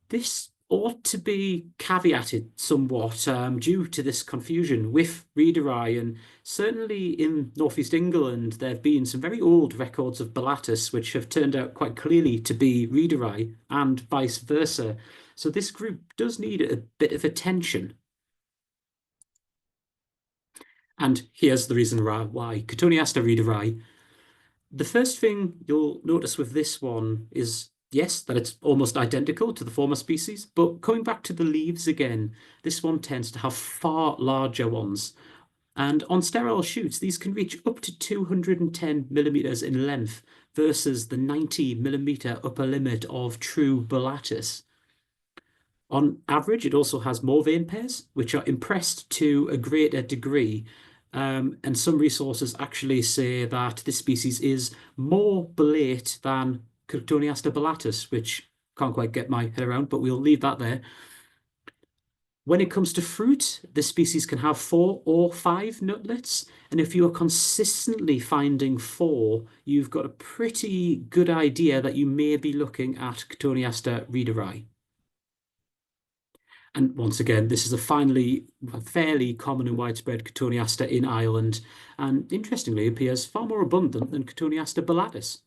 this ought to be caveated somewhat due to this confusion with reederi, and certainly in northeast England there have been some very old records of bullatus which have turned out quite clearly to be reederi and vice versa. So this group does need a bit of attention. And here's the reason why. Cotoneaster reederi. The first thing you'll notice with this one is, yes, that it's almost identical to the former species, but coming back to the leaves again, this one tends to have far larger ones. And on sterile shoots, these can reach up to 210 millimeters in length versus the 90 millimeter upper limit of true bullatus. On average, it also has more vein pairs, which are impressed to a greater degree. And some resources actually say that this species is more bullate than Cotoneaster bullatus, which can't quite get my head around, but we'll leave that there. When it comes to fruit, this species can have 4 or 5 nutlets, and if you are consistently finding 4, you've got a pretty good idea that you may be looking at Cotoneaster reederi. And once again, this is a fairly common and widespread Cotoneaster in Ireland, and interestingly appears far more abundant than Cotoneaster bullatus.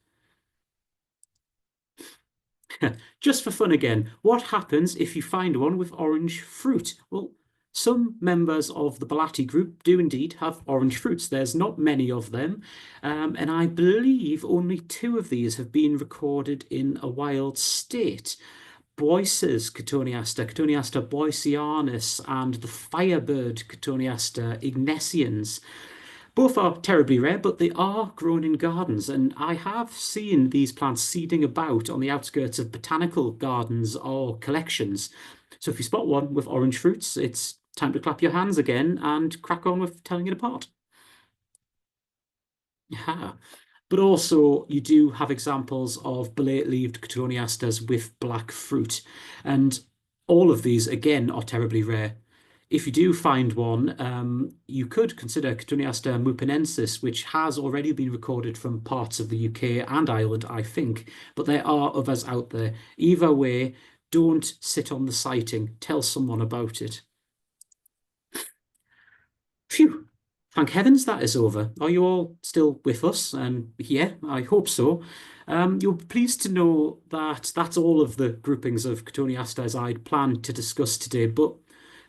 Just for fun again, what happens if you find one with orange fruit? Well, Some members of the Bullate group do indeed have orange fruits. There's not many of them, and I believe only 2 of these have been recorded in a wild state. Boyce's Cotoneaster, Cotoneaster boycianus, and the Firebird Cotoneaster ignescens. Both are terribly rare, but they are grown in gardens, and I have seen these plants seeding about on the outskirts of botanical gardens or collections. So if you spot one with orange fruits, it's time to clap your hands again and crack on with telling it apart. Yeah. But also, you do have examples of Bullate-leaved Cotoneasters with black fruit. And all of these, again, are terribly rare. If you do find one, you could consider Cotoneaster mupenensis, which has already been recorded from parts of the UK and Ireland, I think. But there are others out there. Either way, don't sit on the sighting. Tell someone about it. Phew. Thank heavens that is over. Are you all still with us? Yeah, I hope so. You'll be pleased to know that that's all of the groupings of Cotoneasters I'd planned to discuss today. But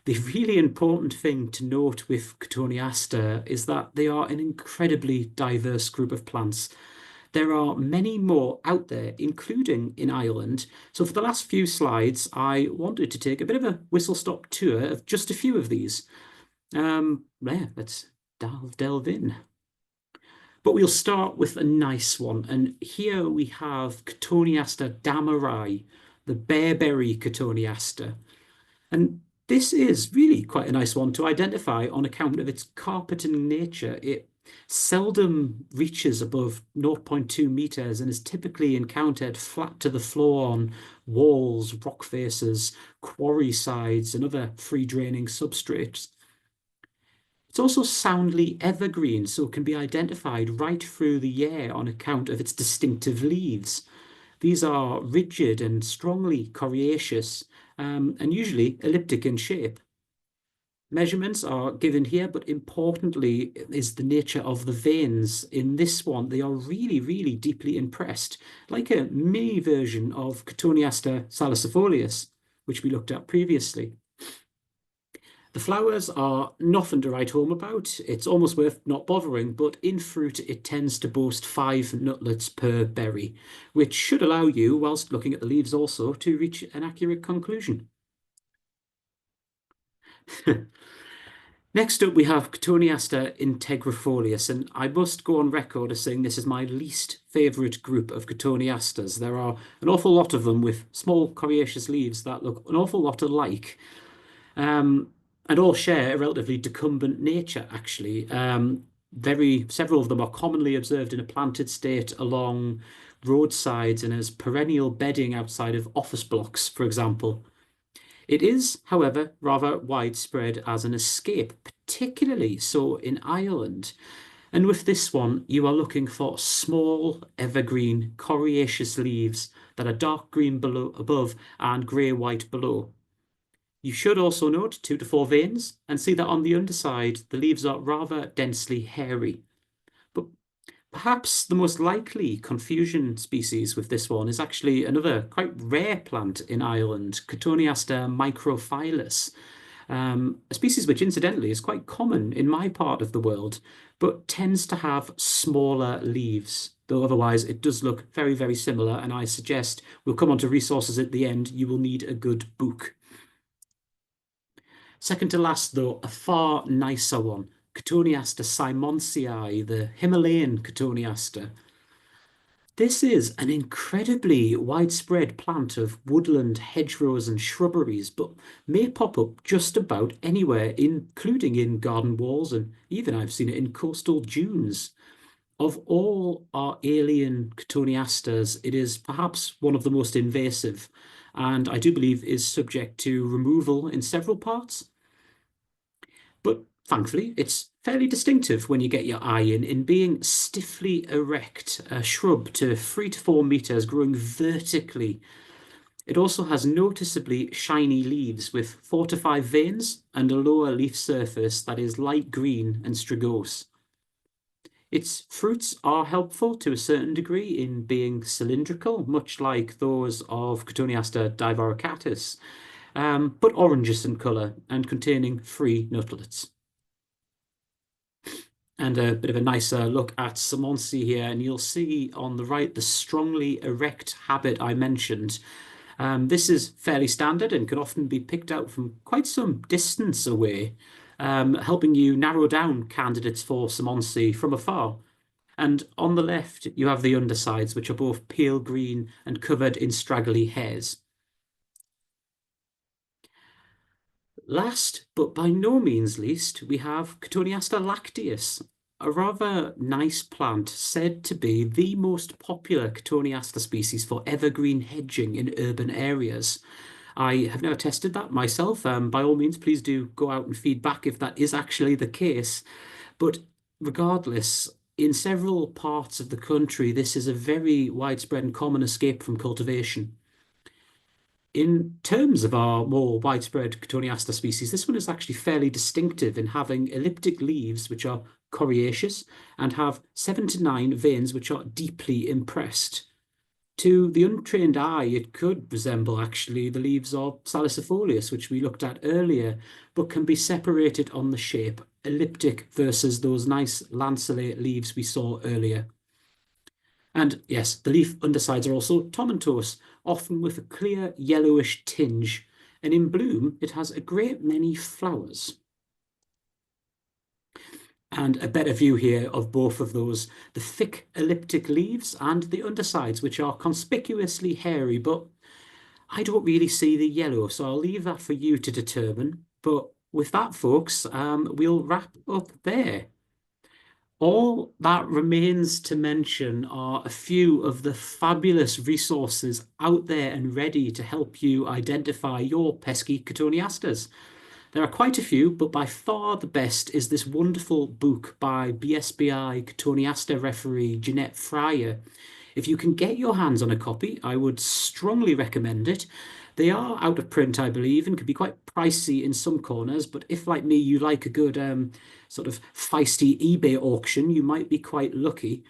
the really important thing to note with Cotoneaster is that they are an incredibly diverse group of plants. There are many more out there, including in Ireland. So for the last few slides, I wanted to take a bit of a whistle-stop tour of just a few of these. Yeah, let's delve in. But we'll start with a nice one. And here we have Cotoneaster damarai, the bearberry Cotoneaster. And this is really quite a nice one to identify on account of its carpeting nature. It seldom reaches above 0.2 meters and is typically encountered flat to the floor on walls, rock faces, quarry sides, and other free-draining substrates. It's also soundly evergreen, so can be identified right through the year on account of its distinctive leaves. These are rigid and strongly coriaceous, and usually elliptic in shape. Measurements are given here, but importantly is the nature of the veins. In this one, they are really, really deeply impressed, like a mini version of Cotoneaster salicifolius, which we looked at previously. The flowers are nothing to write home about. It's almost worth not bothering, but in fruit it tends to boast 5 nutlets per berry, which should allow you, whilst looking at the leaves also, to reach an accurate conclusion. Next up, we have Cotoneaster integrifolius, and I must go on record as saying this is my least favourite group of Cotoneasters. There are an awful lot of them with small coriaceous leaves that look an awful lot alike, and all share a relatively decumbent nature, actually. Several of them are commonly observed in a planted state along roadsides and as perennial bedding outside of office blocks, for example. It is, however, rather widespread as an escape, particularly so in Ireland. And with this one, you are looking for small, evergreen, coriaceous leaves that are dark green below, above and grey-white below. You should also note 2 to 4 veins and see that on the underside, the leaves are rather densely hairy. But perhaps the most likely confusion species with this one is actually another quite rare plant in Ireland, Cotoneaster microphyllus, a species which incidentally is quite common in my part of the world, but tends to have smaller leaves, though otherwise it does look very, very similar, and I suggest we'll come on to resources at the end. You will need a good book. Second to last, though, a far nicer one, Cotoneaster simonsii, the Himalayan Cotoneaster. This is an incredibly widespread plant of woodland, hedgerows and shrubberies, but may pop up just about anywhere, including in garden walls, and even I've seen it in coastal dunes. Of all our alien Cotoneasters, it is perhaps one of the most invasive, and I do believe is subject to removal in several parts. But thankfully, it's fairly distinctive when you get your eye in being stiffly erect, a shrub to 3 to 4 meters growing vertically. It also has noticeably shiny leaves with 4 to 5 veins and a lower leaf surface that is light green and strigose. Its fruits are helpful to a certain degree in being cylindrical, much like those of Cotoneaster divaricatus. but oranges in colour and containing free nutlets. And a bit of a nicer look at Simonsi here, and you'll see on the right the strongly erect habit I mentioned. This is fairly standard and can often be picked out from quite some distance away, helping you narrow down candidates for Simonsi from afar. And on the left, you have the undersides, which are both pale green and covered in straggly hairs. Last, but by no means least, we have Cotoneaster lacteus, a rather nice plant said to be the most popular Cotoneaster species for evergreen hedging in urban areas. I have never tested that myself. By all means, please do go out and feedback if that is actually the case. But regardless, in several parts of the country, this is a very widespread and common escape from cultivation. In terms of our more widespread Cotoneaster species, this one is actually fairly distinctive in having elliptic leaves, which are coriaceous, and have 7 to 9 veins, which are deeply impressed. To the untrained eye, it could resemble actually the leaves of Salicifolius, which we looked at earlier, but can be separated on the shape, elliptic versus those nice lanceolate leaves we saw earlier. And yes, the leaf undersides are also tomentose, often with a clear yellowish tinge, and in bloom it has a great many flowers. And a better view here of both of those, the thick elliptic leaves and the undersides, which are conspicuously hairy, but I don't really see the yellow, so I'll leave that for you to determine. But with that, folks, we'll wrap up there. All that remains to mention are a few of the fabulous resources out there and ready to help you identify your pesky Cotoneasters. There are quite a few, but by far the best is this wonderful book by BSBI Cotoneaster referee Jeanette Fryer. If you can get your hands on a copy, I would strongly recommend it. They are out of print, I believe, and can be quite pricey in some corners, but if, like me, you like a good sort of feisty eBay auction, you might be quite lucky.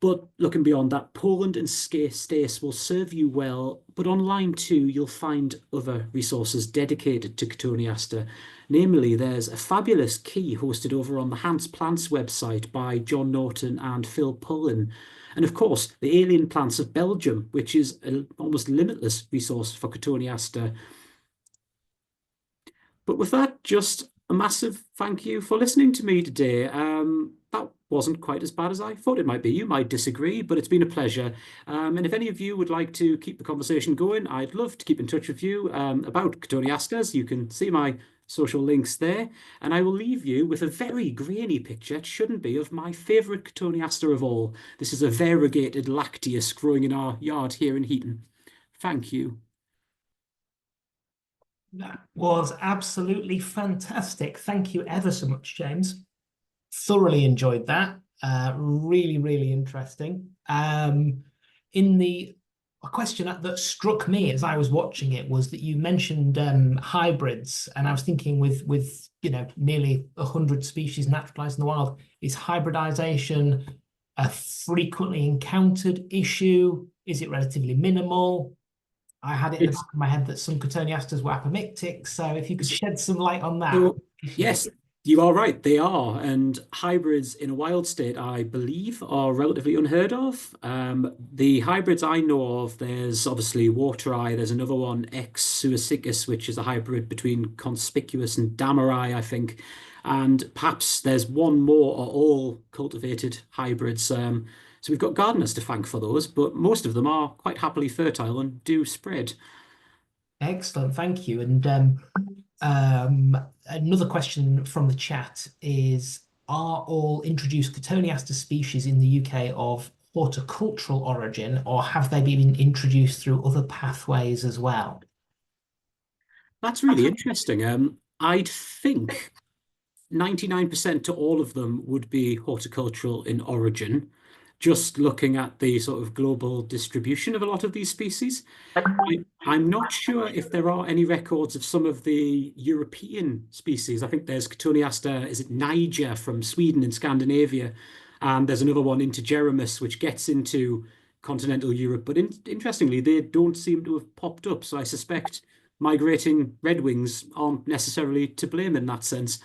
But looking beyond that, Poland and Stace will serve you well, but online too, you'll find other resources dedicated to Cotoneaster. Namely, there's a fabulous key hosted over on the Hans Plants website by John Norton and Phil Pullen. And of course, the Alien Plants of Belgium, which is an almost limitless resource for Cotoneaster. But with that, just a massive thank you for listening to me today. That wasn't quite as bad as I thought it might be. You might disagree, but it's been a pleasure. And if any of you would like to keep the conversation going, I'd love to keep in touch with you about Cotoneasters. You can see my social links there. And I will leave you with a very grainy picture, it shouldn't be, of my favourite Cotoneaster of all. This is a variegated lacteus growing in our yard here in Heaton. Thank you. That was absolutely fantastic. Thank you ever so much, James. Thoroughly enjoyed that. Really, really interesting. A question that struck me as I was watching it was that you mentioned hybrids, and I was thinking with nearly 100 species naturalized in the wild, is hybridization a frequently encountered issue? Is it relatively minimal? I had it in the back of my head that some Cotoneasters were apomictic, so if you could shed some light on that. So, yes, you are right, they are. And hybrids in a wild state, I believe, are relatively unheard of. The hybrids I know of, there's obviously Water-eye, there's another one, X suessicus, which is a hybrid between Conspicuous and Damarai, I think. And perhaps there's one more or all cultivated hybrids. So we've got gardeners to thank for those, but most of them are quite happily fertile and do spread. Excellent, thank you. And another question from the chat is, are all introduced Cotoneaster species in the UK of horticultural origin, or have they been introduced through other pathways as well? That's really interesting. I'd think 99% to all of them would be horticultural in origin, just looking at the sort of global distribution of a lot of these species. I'm not sure if there are any records of some of the European species. I think there's Cotoneaster, is it Niger from Sweden and Scandinavia? And there's another one, Intergeramus, which gets into continental Europe. But interestingly, they don't seem to have popped up. So I suspect migrating redwings aren't necessarily to blame in that sense.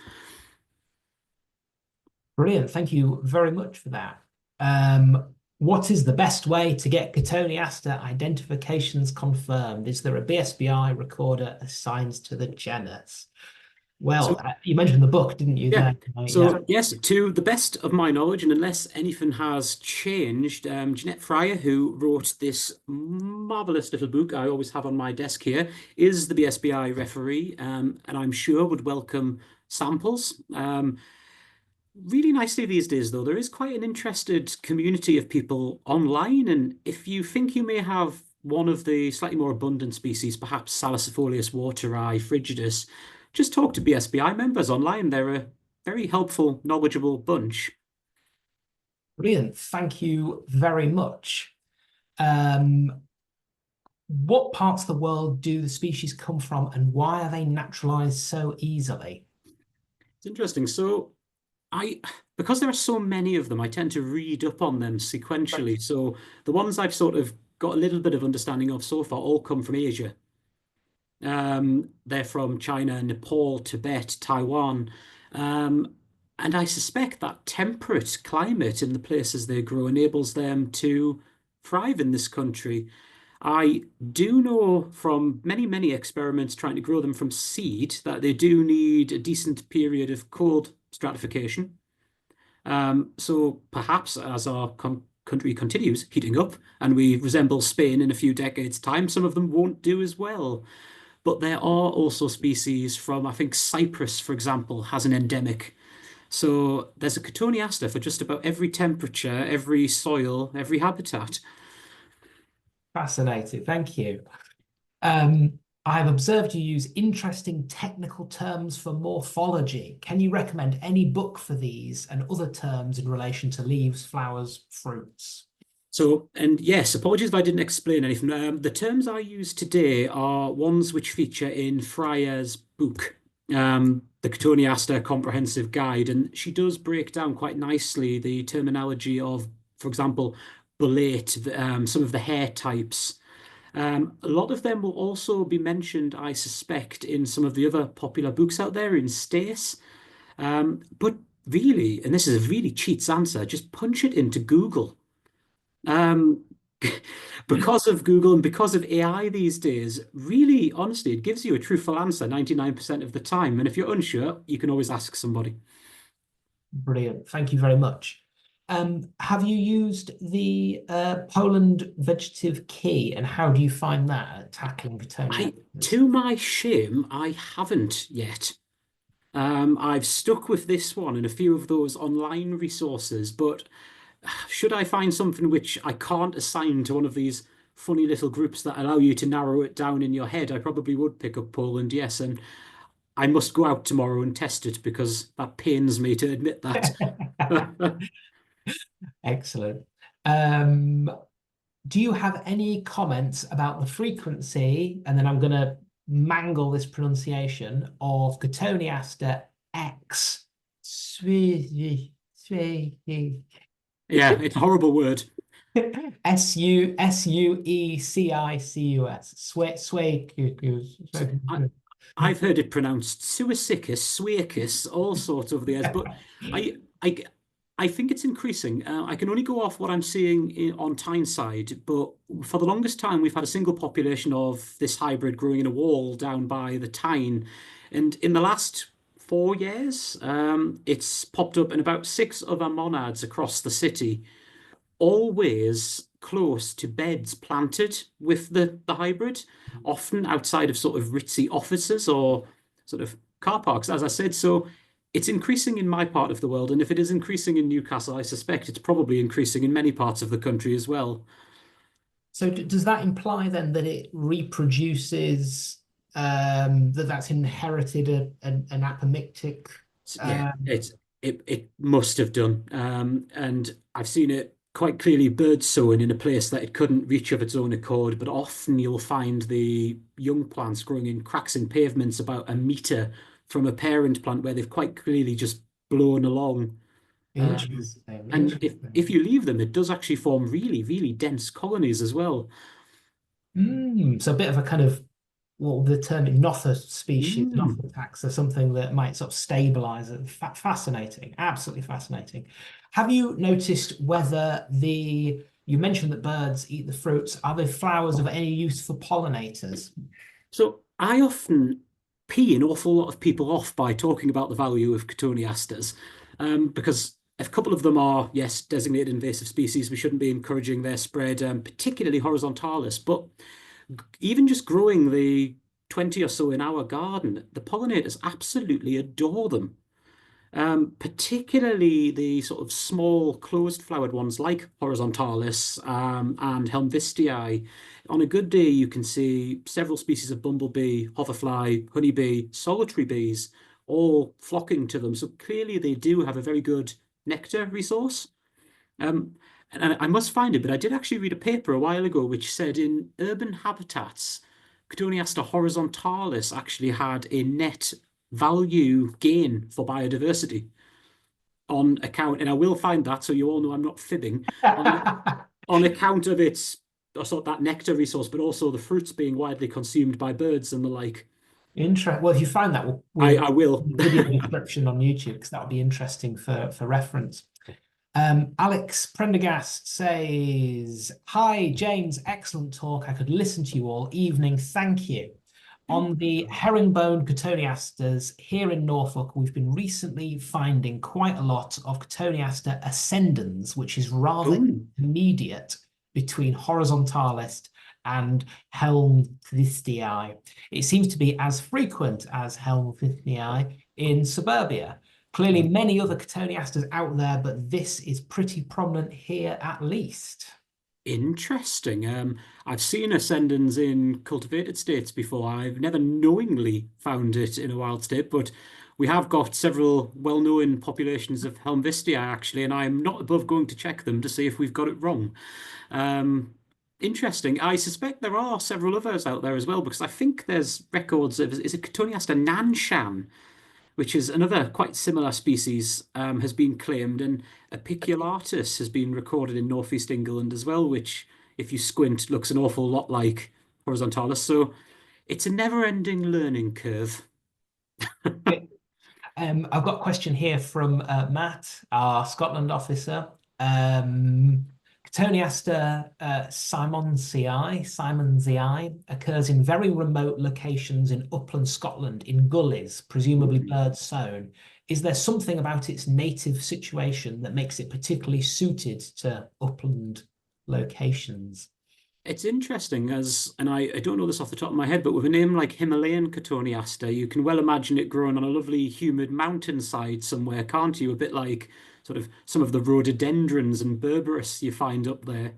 Brilliant. Thank you very much for that. What is the best way to get Cotoneaster identifications confirmed? Is there a BSBI recorder assigned to the genus? So Well, you mentioned the book, didn't you? yeah. There, yeah. So yes, to the best of my knowledge, and unless anything has changed, Jeanette Fryer, who wrote this marvelous little book I always have on my desk here, is the BSBI referee, and I'm sure would welcome samples. Really nicely these days, though, there is quite an interested community of people online, and if you think you may have one of the slightly more abundant species, perhaps Salicifolius wateri frigidus, just talk to BSBI members online. They're a very helpful, knowledgeable bunch. Brilliant. Thank you very much. What parts of the world do the species come from, and why are they naturalized so easily? It's interesting. So because there are so many of them, I tend to read up on them sequentially. So the ones I've sort of got a little bit of understanding of so far all come from Asia. They're from China, Nepal, Tibet, Taiwan. And I suspect that temperate climate in the places they grow enables them to thrive in this country. I do know from many, many experiments trying to grow them from seed that they do need a decent period of cold stratification. So perhaps as our country continues heating up and we resemble Spain in a few decades' time, some of them won't do as well. But there are also species from, I think Cyprus, for example, has an endemic. So there's a Cotoneaster for just about every temperature, every soil, every habitat. Fascinating. Thank you. I've observed you use interesting technical terms for morphology. Can you recommend any book for these and other terms in relation to leaves, flowers, fruits? So, and yes, apologies if I didn't explain anything. The terms I use today are ones which feature in Freya's book, the Cotoneaster Comprehensive Guide, and she does break down quite nicely the terminology of, for example, bolate, some of the hair types. A lot of them will also be mentioned, I suspect, in some of the other popular books out there in Stace. But really, and this is a really cheats answer, just punch it into Google. Um, because of Google and because of AI these days, really, honestly, it gives you a truthful answer 99% of the time. And if you're unsure, you can always ask somebody. Brilliant. Thank you very much. Have you used the Poland vegetative key, and how do you find that at tackling I, Cotoneasters? to my shame, I haven't yet. I've stuck with this one and a few of those online resources, but should I find something which I can't assign to one of these funny little groups that allow you to narrow it down in your head, I probably would pick up Poland, yes, and I must go out tomorrow and test it because that pains me to admit that. Excellent. Do you have any comments about the frequency, and then I'm going to mangle this pronunciation, of Cotoneaster X? Yeah, it's a horrible word. Suecicus. I, I've heard it pronounced Suicicus, Suicus, all sorts over the years, but I, I, I think it's increasing. I can only go off what I'm seeing on Tyneside, but for the longest time, we've had a single population of this hybrid growing in a wall down by the Tyne. And in the last 4 years, it's popped up in about six other monads across the city, always close to beds planted with the hybrid, often outside of sort of ritzy offices or sort of car parks, as I said. So it's increasing in my part of the world. And if it is increasing in Newcastle, I suspect it's probably increasing in many parts of the country as well. So does that imply then that it reproduces, that's inherited an apomictic? Yeah, Um, it must have done. And I've seen it quite clearly bird sowing in a place that it couldn't reach of its own accord, but often you'll find the young plants growing in cracks in pavements about a meter from a parent plant where they've quite clearly just blown along. Um, Interesting, and if interesting. you leave them, it does actually form really, really dense colonies as well. So a bit of a kind of well, the term Notha species, Mm. Notha taxa, something that might sort of stabilize it. Fascinating, absolutely fascinating. Have you noticed whether you mentioned that birds eat the fruits, are the flowers of any use for pollinators? So I often pee an awful lot of people off by talking about the value of Cotoneasters, because a couple of them are, yes, designated invasive species. We shouldn't be encouraging their spread, particularly horizontalis. But even just growing the 20 or so in our garden, the pollinators absolutely adore them. Particularly the sort of small closed flowered ones like horizontalis and helmvistii. On a good day, you can see several species of bumblebee, hoverfly, honeybee, solitary bees all flocking to them. So clearly they do have a very good nectar resource. Um, and I must find it, but I did actually read a paper a while ago which said in urban habitats, Cotoneaster horizontalis actually had a net value gain for biodiversity on account, and I will find that so you all know I'm not fibbing, on account of its sort of that nectar resource, but also the fruits being widely consumed by birds and the like. Interesting. Well, if you find that, we'll I will. video description on YouTube because that would be interesting for reference. Alex Prendergast says, "Hi, James, excellent talk. I could listen to you all evening. Thank you. On the herringbone Cotoneasters here in Norfolk, we've been recently finding quite a lot of Cotoneaster ascendens, which is rather Oh, intermediate between horizontalis and Helmvistii. It seems to be as frequent as Helmvistii in suburbia. Clearly many other Cotoneasters out there, but this is pretty prominent here at least." interesting. I've seen ascendants in cultivated states before. I've never knowingly found it in a wild state, but we have got several well-known populations of Helmvistii actually, and I'm not above going to check them to see if we've got it wrong. Um, Interesting. I suspect there are several others out there as well, because I think there's records of, is it Cotoneaster nanshan, which is another quite similar species, has been claimed, and apiculatus has been recorded in northeast England as well, which, if you squint, looks an awful lot like horizontalis. So it's a never-ending learning curve. I've got a question here from Matt, our Scotland officer. Cotoneaster simonsii occurs in very remote locations in upland Scotland, in gullies, presumably Ooh. bird sown. Is there something about its native situation that makes it particularly suited to upland locations? It's interesting and I don't know this off the top of my head, but with a name like Himalayan Cotoneaster, you can well imagine it growing on a lovely humid mountainside somewhere, can't you? A bit like sort of some of the rhododendrons and berberis you find up there.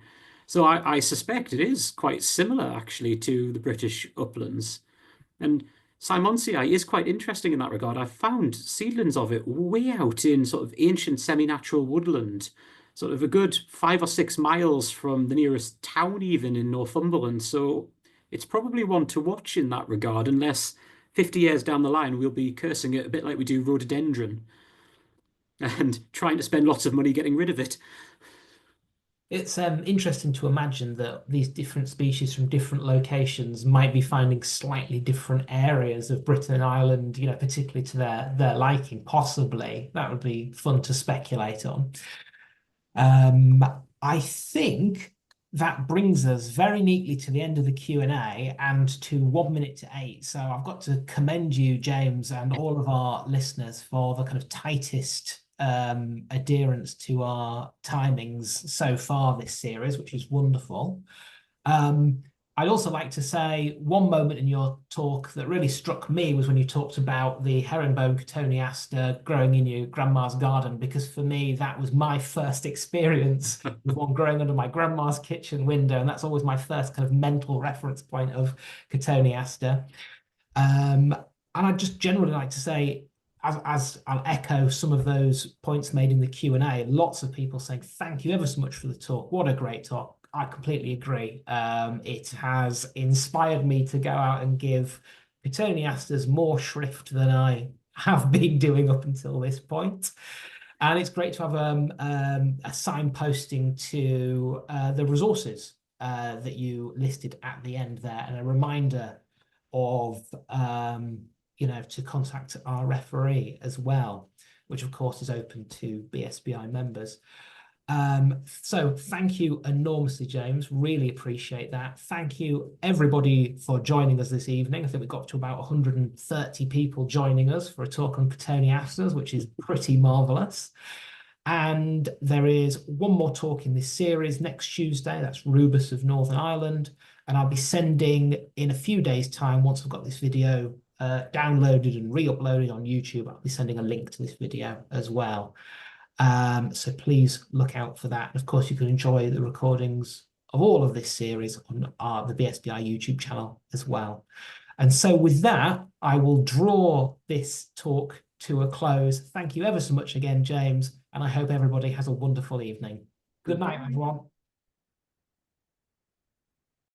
So I suspect it is quite similar actually to the British uplands. And Simonsii is quite interesting in that regard. I've found seedlings of it way out in sort of ancient semi-natural woodland, sort of a good 5 or 6 miles from the nearest town, even in Northumberland. So it's probably one to watch in that regard, unless 50 years down the line we'll be cursing it a bit like we do rhododendron and trying to spend lots of money getting rid of it. It's interesting to imagine that these different species from different locations might be finding slightly different areas of Britain and Ireland, particularly to their liking, possibly. That would be fun to speculate on. Um, I think that brings us very neatly to the end of the Q&A and to 1 minute to 8. So I've got to commend you, James, and all of our listeners for the kind of tightest adherence to our timings so far this series, which is wonderful. I'd also like to say one moment in your talk that really struck me was when you talked about the herringbone Cotoneaster growing in your grandma's garden, because for me, that was my first experience with one growing under my grandma's kitchen window. And that's always my first kind of mental reference point of Cotoneaster. And I'd just generally like to say, as I'll echo some of those points made in the Q&A, lots of people saying, thank you ever so much for the talk. What a great talk. I completely agree. It has inspired me to go out and give Cotoneasters more shrift than I have been doing up until this point. And it's great to have a signposting to the resources that you listed at the end there, and a reminder of, you know, to contact our referee as well, which of course is open to BSBI members. So thank you enormously, James. Really appreciate that. Thank you, everybody, for joining us this evening. I think we got to about 130 people joining us for a talk on Cotoneasters, which is pretty marvelous. And there is one more talk in this series next Tuesday. That's Rubus of Northern Ireland. And I'll be sending in a few days' time, once I've got this video downloaded and re-uploaded on YouTube, I'll be sending a link to this video as well. So please look out for that. And of course, you can enjoy the recordings of all of this series on the BSBI YouTube channel as well. And so with that, I will draw this talk to a close. Thank you ever so much again, James, and I hope everybody has a wonderful evening. Good night, everyone.